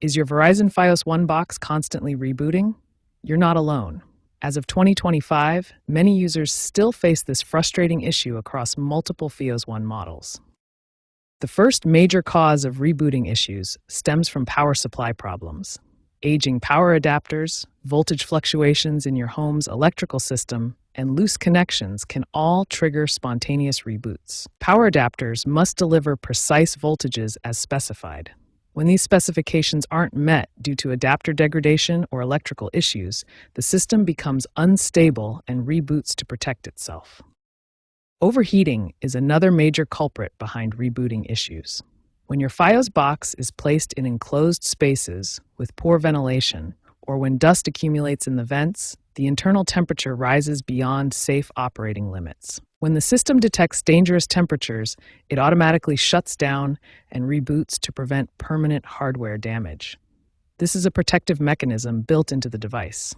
Is your Verizon Fios One box constantly rebooting? You're not alone. As of 2025, many users still face this frustrating issue across multiple Fios One models. The first major cause of rebooting issues stems from power supply problems. Aging power adapters, voltage fluctuations in your home's electrical system, and loose connections can all trigger spontaneous reboots. Power adapters must deliver precise voltages as specified. When these specifications aren't met due to adapter degradation or electrical issues, the system becomes unstable and reboots to protect itself. Overheating is another major culprit behind rebooting issues. When your Fios box is placed in enclosed spaces with poor ventilation, or when dust accumulates in the vents, the internal temperature rises beyond safe operating limits. When the system detects dangerous temperatures, it automatically shuts down and reboots to prevent permanent hardware damage. This is a protective mechanism built into the device.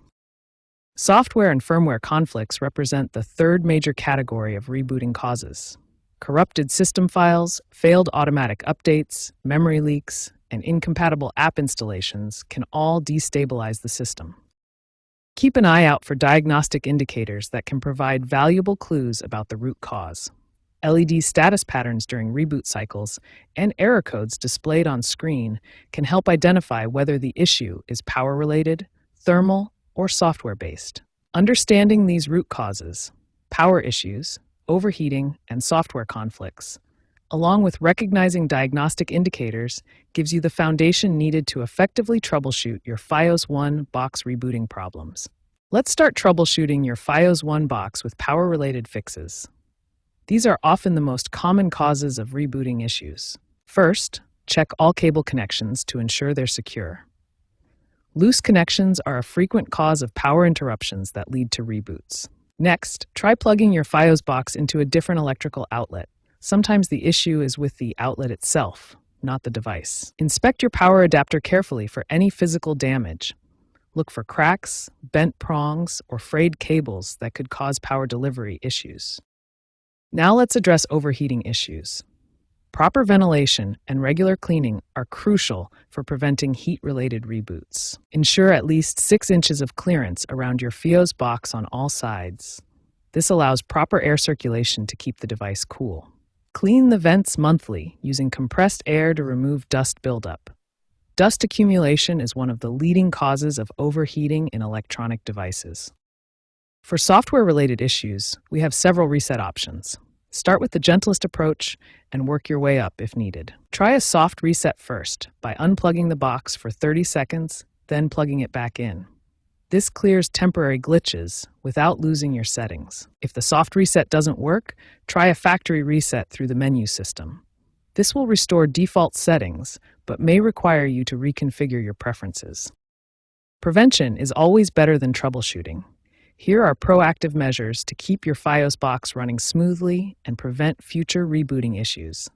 Software and firmware conflicts represent the third major category of rebooting causes. Corrupted system files, failed automatic updates, memory leaks, and incompatible app installations can all destabilize the system. Keep an eye out for diagnostic indicators that can provide valuable clues about the root cause. LED status patterns during reboot cycles and error codes displayed on screen can help identify whether the issue is power-related, thermal, or software-based. Understanding these root causes, power issues, overheating, and software conflicts, along with recognizing diagnostic indicators, gives you the foundation needed to effectively troubleshoot your Fios One box rebooting problems. Let's start troubleshooting your Fios One box with power-related fixes. These are often the most common causes of rebooting issues. First, check all cable connections to ensure they're secure. Loose connections are a frequent cause of power interruptions that lead to reboots. Next, try plugging your Fios box into a different electrical outlet. Sometimes the issue is with the outlet itself, not the device. Inspect your power adapter carefully for any physical damage. Look for cracks, bent prongs, or frayed cables that could cause power delivery issues. Now let's address overheating issues. Proper ventilation and regular cleaning are crucial for preventing heat-related reboots. Ensure at least 6 inches of clearance around your Fios box on all sides. This allows proper air circulation to keep the device cool. Clean the vents monthly using compressed air to remove dust buildup. Dust accumulation is one of the leading causes of overheating in electronic devices. For software-related issues, we have several reset options. Start with the gentlest approach and work your way up if needed. Try a soft reset first by unplugging the box for 30 seconds, then plugging it back in. This clears temporary glitches without losing your settings. If the soft reset doesn't work, try a factory reset through the menu system. This will restore default settings, but may require you to reconfigure your preferences. Prevention is always better than troubleshooting. Here are proactive measures to keep your Fios box running smoothly and prevent future rebooting issues.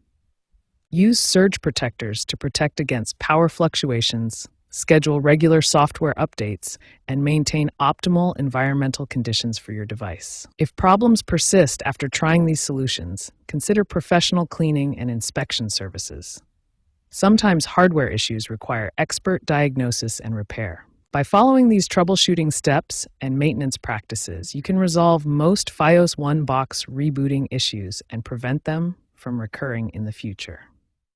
Use surge protectors to protect against power fluctuations, schedule regular software updates, and maintain optimal environmental conditions for your device. If problems persist after trying these solutions, consider professional cleaning and inspection services. Sometimes hardware issues require expert diagnosis and repair. By following these troubleshooting steps and maintenance practices, you can resolve most Fios One box rebooting issues and prevent them from recurring in the future.